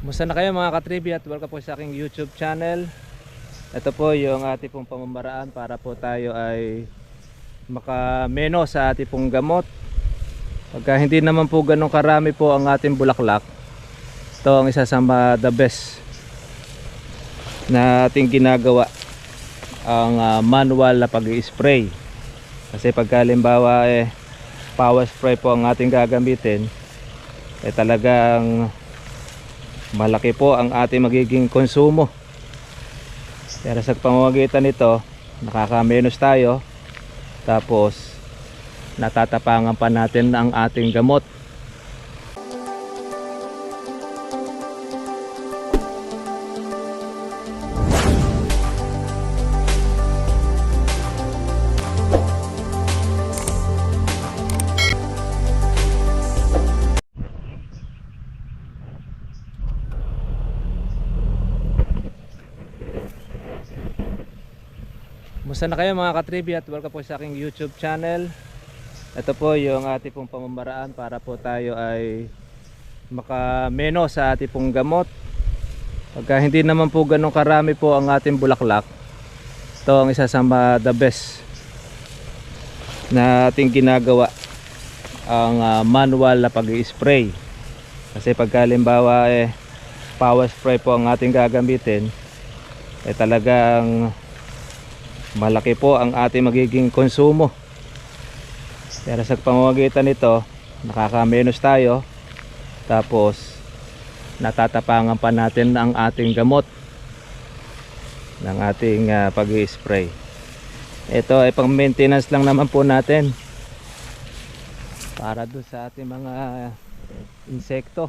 Musta na kayo mga katribya at welcome po sa aking YouTube channel. Ito po yung ating pong pamamaraan para po tayo ay makameno sa ating pong gamot. Pagka hindi naman po ganun karami po ang ating bulaklak, ito ang isa sa the best na ating ginagawa, ang manual na pag-i-spray. Kasi pagka halimbawa power spray po ang ating gagamitin, talagang malaki po ang ating magiging konsumo. Pero sa pamamagitan nito, nakakamenos tayo, tapos natatapangan pa natin ang ating gamot. Musta na kayo mga katribya at welcome po sa aking YouTube channel. Ito po yung ating pong pamamaraan para po tayo ay makameno sa ating pong gamot. Pagka hindi naman po ganun karami po ang ating bulaklak, ito ang isa sa the best na ating ginagawa, ang manual na pag-i-spray. Kasi pagka halimbawa power spray po ang ating gagamitin, talagang malaki po ang ating magiging konsumo. Pero sa pamamagitan nito, nakakamenos tayo, tapos natatapangan pa natin ang ating gamot ng ating pag-i-spray. Ito ay pang maintenance lang naman po natin para doon sa ating mga insekto,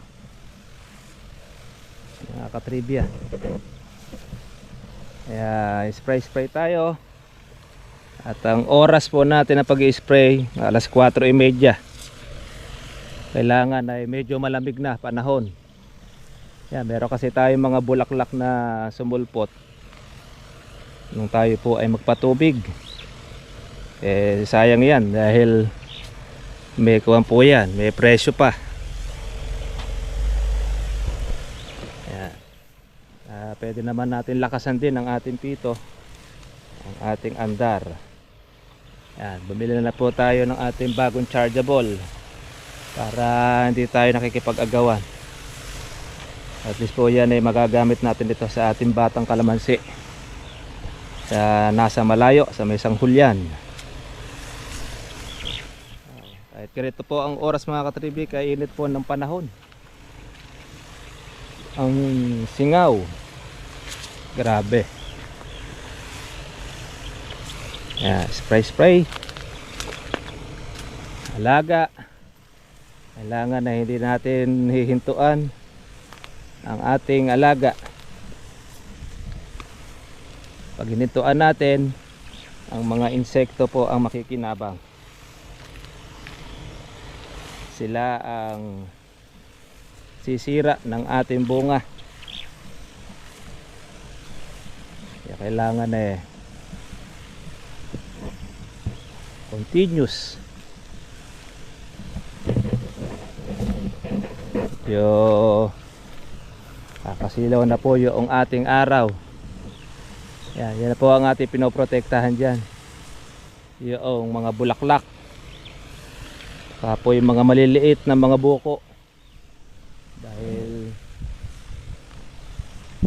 mga katribya. Kaya spray tayo. At ang oras po natin na pag-i-spray, alas 4:30. Kailangan ay medyo malamig na panahon. Yan, meron kasi tayong mga bulaklak na sumulpot nung tayo po ay magpatubig. Sayang yan dahil may kuwan po yan, may presyo pa. Yan. Pwede naman natin lakasan din ang ating pito, ang ating andar. Yan, bumili na po tayo ng ating bagong chargeable para hindi tayo nakikipag-agawan. At least po yan ay magagamit natin dito sa ating batang kalamansi sa nasa malayo, sa may Sanghulyan. Kahit ganito po ang oras mga katribi, kainit po ng panahon, ang singaw, grabe. Yan, spray. Alaga. Kailangan na hindi natin hihintuan ang ating alaga. Pag hinintuan natin, ang mga insekto po ang makikinabang. Sila ang sisira ng ating bunga. Kaya kailangan continuous kakasilaw na po yung ating araw. Yan na po ang ating pinoprotektahan dyan, yung mga bulaklak, po yung mga maliliit na mga buko, dahil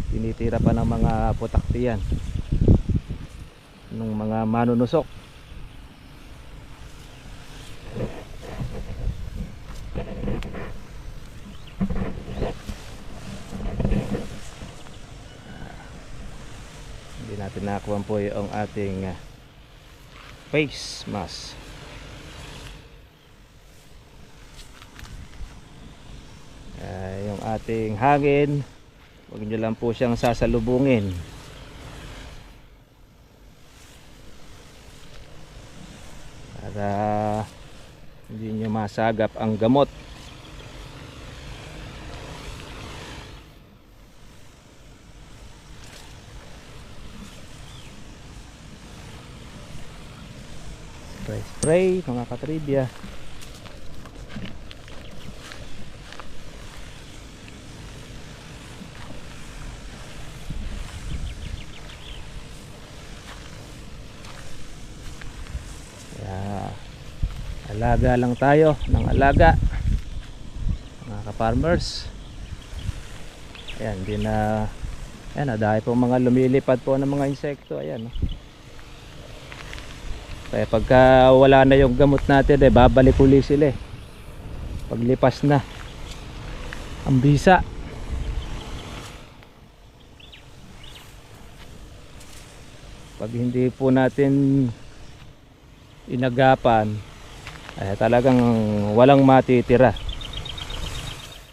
tinitira pa ng mga putakti yan ng mga manunusok. Hindi natin nakakuha po yung ating face mask. Yung ating hangin, huwag nyo lang po siyang sasalubungin. Para hindi nyo masagap ang gamot. Spray mga katribya. Alaga lang tayo ng alaga, mga ka-farmers. Ayan, hindi na, ayan, dahil po mga lumilipad po ng mga insekto. Ayan, no? Kaya pagka wala na yung gamot natin, babalik uli sila paglipas na ang bisa. Pag hindi po natin inagapan, ay talagang walang matitira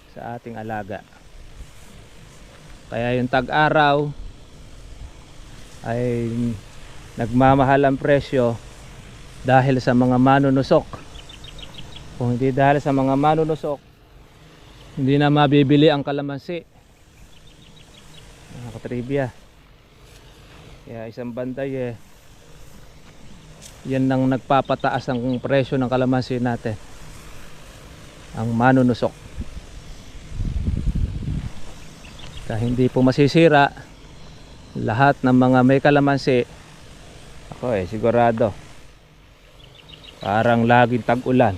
sa ating alaga. Kaya yung tag-araw ay nagmamahal ang presyo dahil sa mga manunusok. Kung hindi dahil sa mga manunusok, hindi na mabibili ang kalamansi, mga katribya. Kaya isang banday yan nang nagpapataas ng presyo ng kalamansi natin, ang manunusok. Kaya hindi po masisira lahat ng mga may kalamansi. Ako sigurado, parang laging tag-ulan,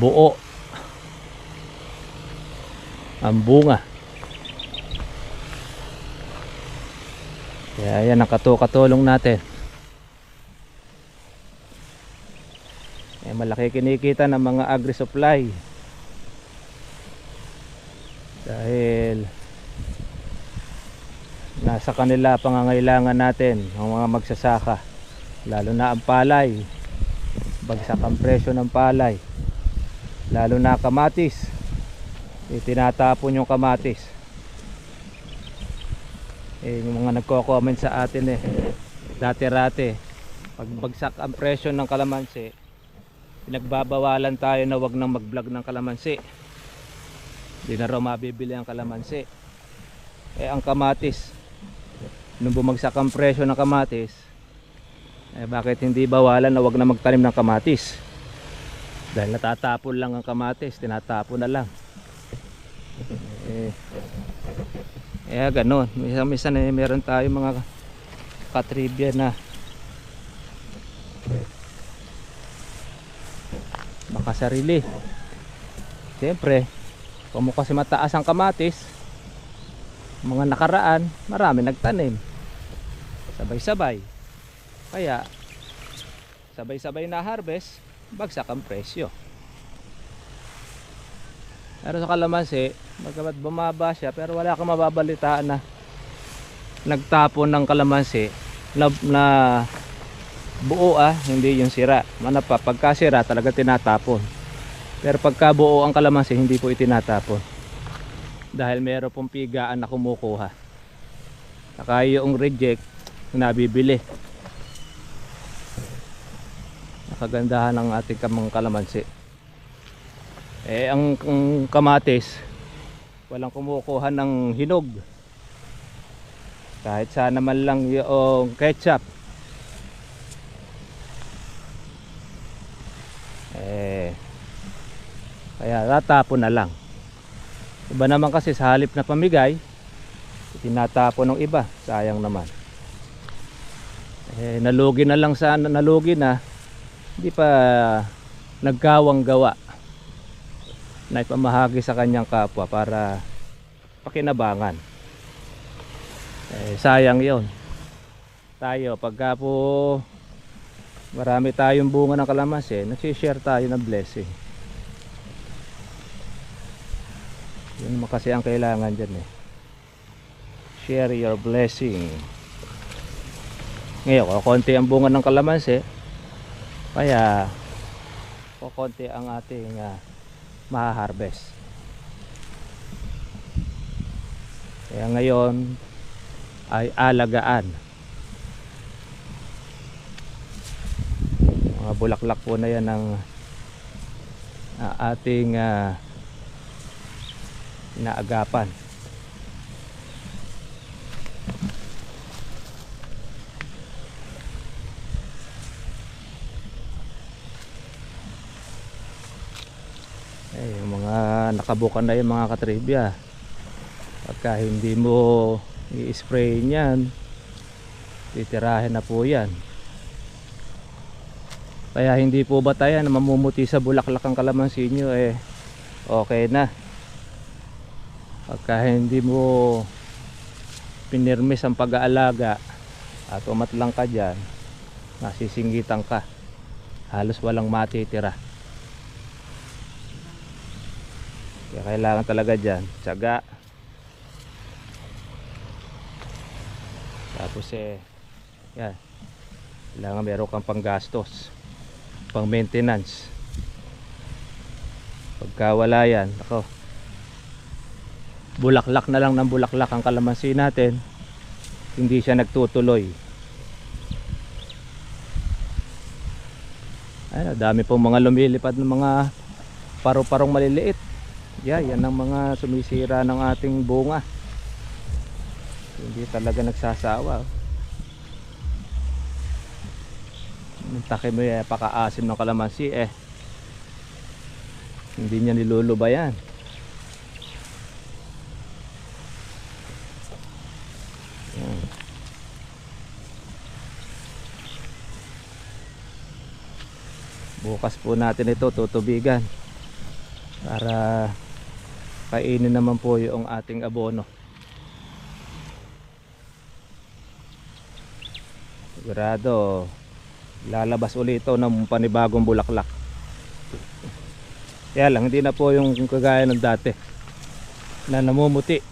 buo ang bunga. Kaya yan ang katulong natin. Malaki kinikita ng mga agri-supply dahil nasa kanila pangangailangan natin, ang mga magsasaka, lalo na ang palay. Bagsak ang presyo ng palay, lalo na kamatis. Tinatapon yung kamatis. Yung mga nagko-comment sa atin dati-rate, pag bagsak ang presyo ng kalamansi, pinagbabawalan tayo na wag nang mag-vlog ng kalamansi. Hindi na raw mabibili ang kalamansi. Ang kamatis, nung bumagsak ang presyo ng kamatis, bakit hindi bawalan na wag na magtanim ng kamatis? Dahil natatapon lang ang kamatis, tinatapon na lang. Ganon. Minsan meron tayo mga katribya na makasarili. Siyempre, kung kasi mataas ang kamatis, mga nakaraan, marami nagtanim sabay-sabay, kaya sabay-sabay na harvest, bagsak ang presyo. Pero sa kalamansi, bagamat bumaba siya, pero wala kang mababalitaan na nagtapon ng kalamansi na buo, hindi yung sira. Pagka sira talaga tinatapon. Pero pagka buo ang kalamansi, hindi po itinatapon, dahil meron pong pigaan na kumukuha. Saka yung reject nabibili. Nakagandahan ng ating kalamansi. Ang kamatis, walang kumukuha ng hinog, kahit sana man lang yung ketchup. Kaya tatapon na lang. Iba naman kasi, sa halip na pamigay, tinatapon ng iba, sayang naman. Nalugi na lang, sana nalugi na, hindi pa nagkawang gawa na ipamahagi sa kanyang kapwa para pakinabangan. Sayang yon. Tayo, pagka po marami tayong bunga ng kalamansi, nagsishare tayo ng blessing. Yun naman kasi ang kailangan dyan share your blessing. Ngayon, konti ang bunga ng kalamansi, kaya konti ang ating maha-harvest. Kaya ngayon ay alagaan. Mga bulaklak po na yan ng ating inaagapan. Yung mga nakabukan na yung mga katribya, pagka hindi mo i-spray niyan, titirahin na po yan. Kaya hindi po batayan na mamumuti sa bulaklak ang kalamansi nyo, okay na. Pagka hindi mo pinirmis ang pag-aalaga at umatlang ka dyan, nasisinggitan ka, halos walang matitira. Kaya kailangan talaga dyan tiyaga. Tapos yan, kailangan meron kang panggastos, pang maintenance. Pagka wala yan, ako, bulaklak na lang ng bulaklak ang kalamansi natin, hindi siya nagtutuloy. Ay, dami pong mga lumilipad ng mga paru-parong maliliit. Yan ang mga sumisira ng ating bunga. Hindi talaga nagsasawa. Taki mo pakaasim ng kalamansi, hindi niya nilulubayan. Yan. Bukas po natin ito tutubigan para kainin naman po yung ating abono. Sigurado lalabas ulit ito ng panibagong bulaklak. Kaya lang hindi na po yung kagaya ng dati na namumuti.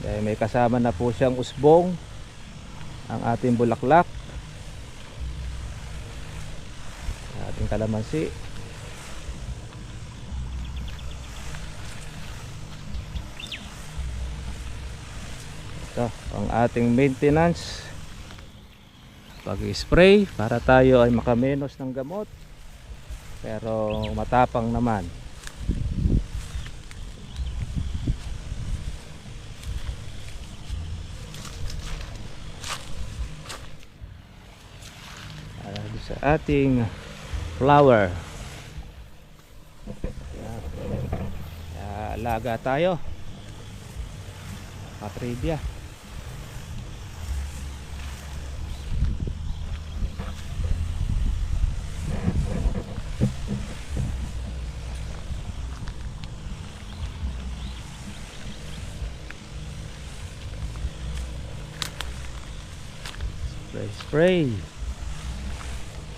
Dahil may kasama na po siyang usbong ang ating bulaklak, ating kalamansi. Ito ang ating maintenance, pag-spray para tayo ay makamenos ng gamot pero matapang naman. Sa ating flower, alaga tayo, katribya. Spray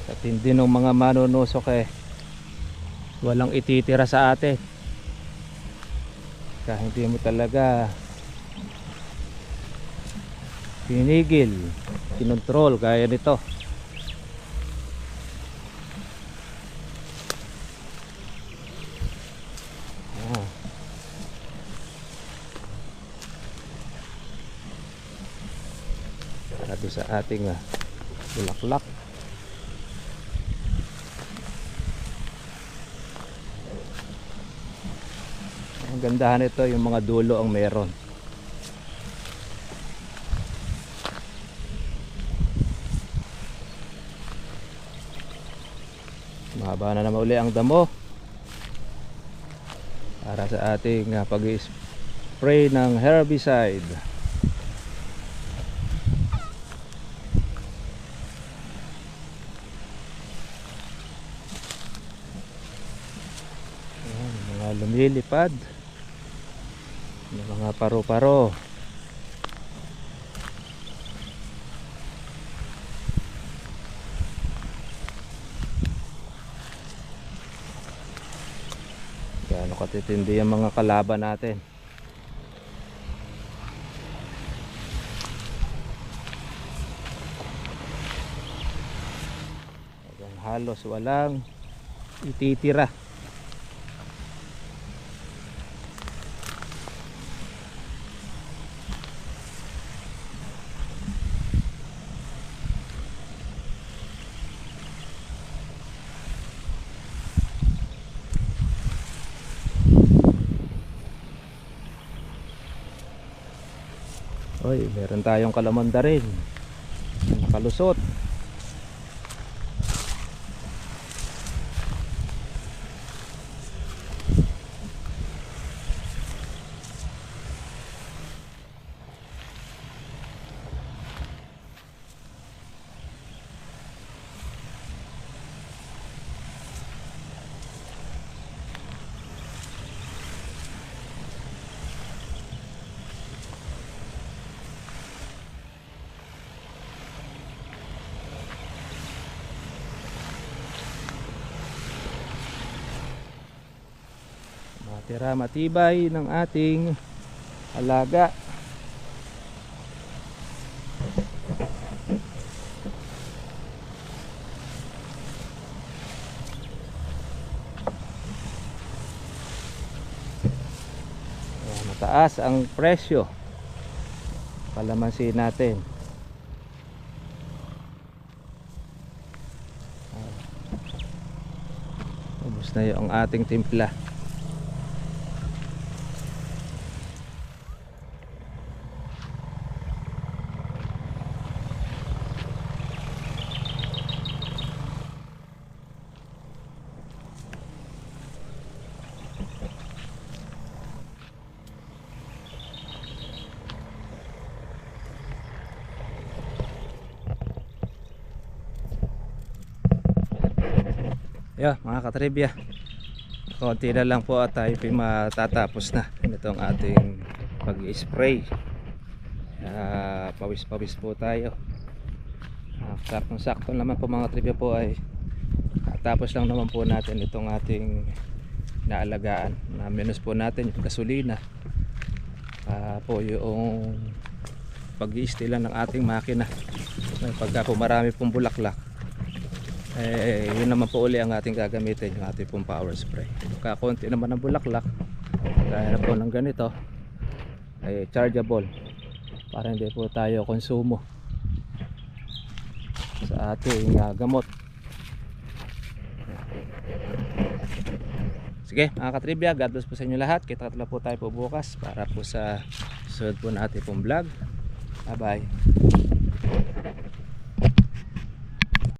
sa tindi ng mga manunusok, walang ititira sa atin kahit hindi mo talaga pinigil, kinontrol gaya nito. Para doon sa ating bulaklak. Ang gandahan nito, yung mga dulo ang meron. Mahaba na naman uli ang damo para sa ating pag-spray ng herbicide. Ayan, mga lumilipad, mga paru-paro. Gaano katitindi ang mga kalaban natin. Halos walang ititira. Oy, meron tayong kalamanda rin nakalusot. tira matibay ng ating alaga. Mataas ang presyo kalamansi natin. Ubus na yung ating timpla. Yeah, mga katribya, konti na lang po at tayo matatapos na itong ating pag-spray. Pawis-pawis po tayo. Saktong-sakto naman po mga tribya po ay tapos lang naman po natin itong ating naalagaan. Na minus po natin yung gasolina, po yung pag-i-steal ng ating makina. Pagka po marami pong bulaklak, yun naman po uli ang ating gagamitin, yung ating pong power spray. Kakunti naman ang bulaklak, kaya na po ng ganito ay chargeable para hindi po tayo konsumo sa ating gamot. Sige mga katribya, God bless po sa inyo lahat. Kita po tayo po bukas para po sa sunod po natin pong vlog. Bye bye.